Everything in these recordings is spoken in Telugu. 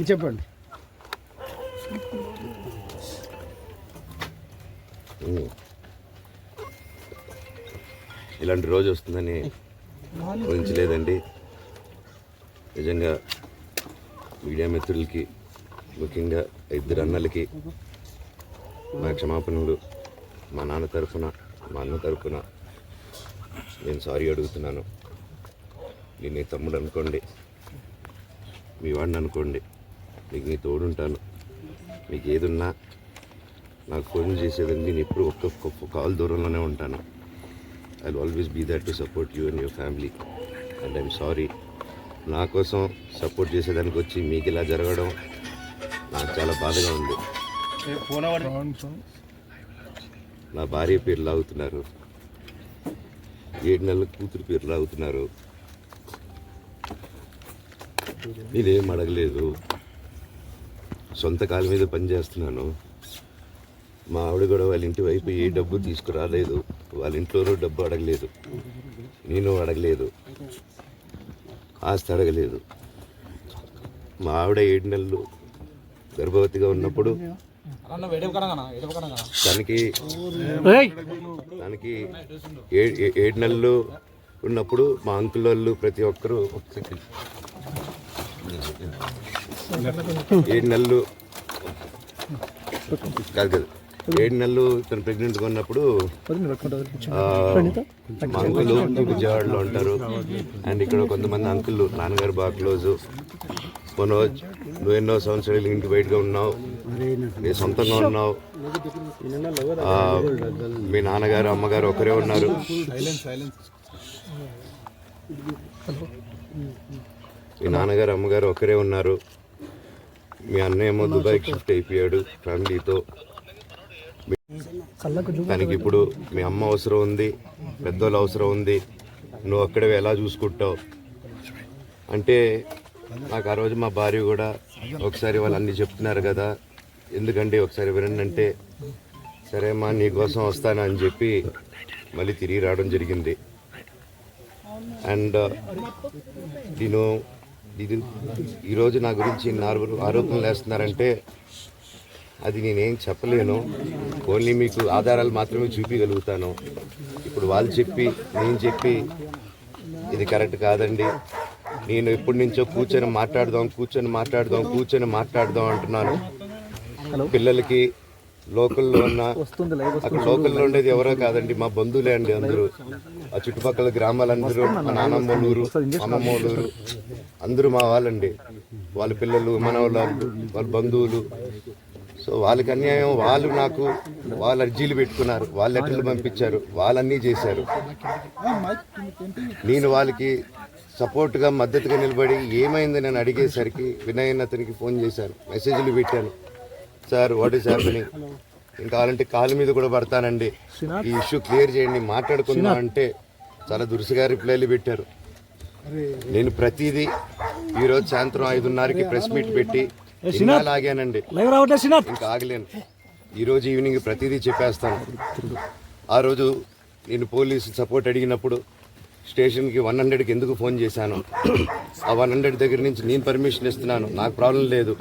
చెప్పండి. ఇలాంటి రోజు వస్తుందని ఊహించలేదండి. నిజంగా మీడియా మిత్రులకి, ముఖ్యంగా ఇద్దరు అన్నలకి నా క్షమాపణలు. మా నాన్న తరఫున, మా అన్న తరఫున నేను సారీ అడుగుతున్నాను. నేను నీ తమ్ముడు అనుకోండి, మీ వాడిని అనుకోండి, మీకు నీ తోడుంటాను. మీకు ఏదున్నా నాకు ఫోన్ చేసేదండి. నేను ఎప్పుడు ఒక్క కాల్ దూరంలోనే ఉంటాను. I will always be there to support you and your family. And I'm sorry, నా కోసం సపోర్ట్ చేసేదానికి వచ్చి మీకు ఇలా జరగడం నాకు చాలా బాధగా ఉంది. నా భార్య పేరు లాగుతున్నారు, 7 నెలల కూతురు పేరు లాగుతున్నారు. నేనేం అడగలేదు, సొంత కాళ్ళ మీద పనిచేస్తున్నాను. మా ఆవిడ కూడా వాళ్ళ ఇంటి వైపు ఏ డబ్బు తీసుకురాలేదు, వాళ్ళ ఇంట్లోనూ డబ్బు అడగలేదు, నేను అడగలేదు, ఆస్తి అడగలేదు. మా ఆవిడ 7 నెలలు గర్భవతిగా ఉన్నప్పుడు తనకి 7 నెలలు ఉన్నప్పుడు మా అంకుల్ వాళ్ళు ప్రతి ఒక్కరూ 7 నెలలు కాదు 7 నెలలు తను ప్రెగ్నెంట్గా ఉన్నప్పుడు మా అంకుల్ విజయవాడలో ఉంటారు. అండ్ ఇక్కడ కొంతమంది అంకుల్ నాన్నగారు బాగా క్లోజు. మనోజ్, నువ్వు ఎన్నో సంవత్సరాలు ఇంటికి బయటగా ఉన్నావు, నీ సొంతంగా ఉన్నావు. మీ నాన్నగారు అమ్మగారు ఒకరే ఉన్నారు. మీ నాన్నగారు అమ్మగారు ఒకరే ఉన్నారు. మీ అన్నయ్య ఏమో దుబాయ్కి షిఫ్ట్ అయిపోయాడు ఫ్యామిలీతో. తనకి ఇప్పుడు మీ అమ్మ అవసరం ఉంది, పెద్దోళ్ళు అవసరం ఉంది. నువ్వు అక్కడే ఎలా చూసుకుంటావు అంటే, నాకు ఆ రోజు మా భార్య కూడా ఒకసారి వాళ్ళు అన్నీ చెప్తున్నారు కదా, ఎందుకంటే ఒకసారి వినండి అంటే, సరే అమ్మా నీకోసం వస్తాను అని చెప్పి మళ్ళీ తిరిగి రావడం జరిగింది. అండ్ ఇది ఈరోజు నా గురించి ఆరోపణలు వేస్తున్నారంటే అది నేనేం చెప్పలేను. ఓన్లీ మీకు ఆధారాలు మాత్రమే చూపించగలుగుతాను. ఇప్పుడు వాళ్ళు చెప్పి నేను చెప్పి ఇది కరెక్ట్ కాదండి. నేను ఎప్పటి నుంచో కూర్చొని మాట్లాడదాం అంటున్నాను. పిల్లలకి లోకల్లో ఉన్న, అక్కడ లోకల్లో ఉండేది ఎవరో కాదండి, మా బంధువులే అండి అందరూ. ఆ చుట్టుపక్కల గ్రామాలందరూ, మా నానమ్మలూరు, అమ్మమ్మలూరు అందరూ మా వాళ్ళండి. వాళ్ళ పిల్లలు, మనవాళ్ళు, వాళ్ళ బంధువులు. సో వాళ్ళకి అన్యాయం, వాళ్ళు నాకు వాళ్ళ అర్జీలు పెట్టుకున్నారు, వాళ్ళ లెటర్లు పంపించారు, వాళ్ళన్నీ చేశారు. నేను వాళ్ళకి సపోర్ట్గా మద్దతుగా నిలబడి ఏమైంది నేను అడిగేసరికి వినయ్ అతనికి ఫోన్ చేశాను, మెసేజ్లు పెట్టాను. సార్ వాట్ ఈస్ హ్యాపెనింగ్, ఇంకా కావాలంటే కాళ్ళ మీద కూడా పడతానండి, ఈ ఇష్యూ క్లియర్ చేయండి, మాట్లాడుకుందాం అంటే చాలా దురుసుగా రిప్లైలు పెట్టారు. నేను ప్రతిదీ ఈరోజు సాయంత్రం 5:30కి ప్రెస్ మీట్ పెట్టి ఆగానండి, ఇంకా ఆగలేను. ఈరోజు ఈవినింగ్ ప్రతిదీ చెప్పేస్తాను. ఆ రోజు నేను పోలీసు సపోర్ట్ అడిగినప్పుడు స్టేషన్కి 100కి ఎందుకు ఫోన్ చేశాను, ఆ 100 దగ్గర నుంచి నేను పర్మిషన్ ఇస్తున్నాను, నాకు ప్రాబ్లం లేదు,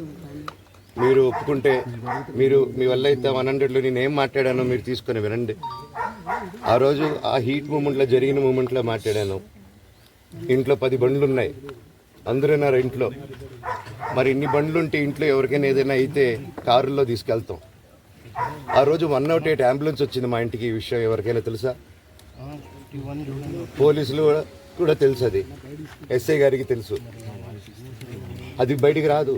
మీరు ఒప్పుకుంటే మీరు మీ వల్ల అయితే 100లో నేను ఏం మాట్లాడానో మీరు తీసుకొని వినండి. ఆ రోజు ఆ హీట్ మూమెంట్లో జరిగిన మూమెంట్లో మాట్లాడాను. ఇంట్లో 10 బండ్లు ఉన్నాయి, అందరూ ఉన్నారు ఇంట్లో. మరి ఇన్ని బండ్లు ఉంటే ఇంట్లో ఎవరికైనా ఏదైనా అయితే కారుల్లో తీసుకెళ్తాం. ఆ రోజు 108 అంబులెన్స్ వచ్చింది మా ఇంటికి. ఈ విషయం ఎవరికైనా తెలుసా? పోలీసులు కూడా తెలుసు, అది ఎస్ఐ గారికి తెలుసు. అది బయటికి రాదు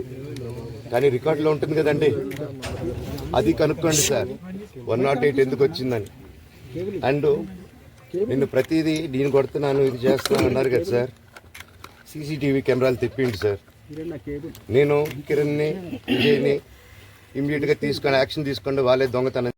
కానీ రికార్డులో ఉంటుంది కదండి, అది కనుక్కోండి సార్ 108 ఎందుకు వచ్చిందని. అండ్ నిన్ను ప్రతిదీ నేను కొడుతున్నాను, ఇది చేస్తున్నాను అన్నారు కదా సార్, సీసీటీవీ కెమెరాలు తెప్పిండి సార్. నేను కిరణ్ని, విజయ్ని ఇమ్మీడియట్గా తీసుకొని యాక్షన్ తీసుకోండి, వాళ్ళే దొంగతనం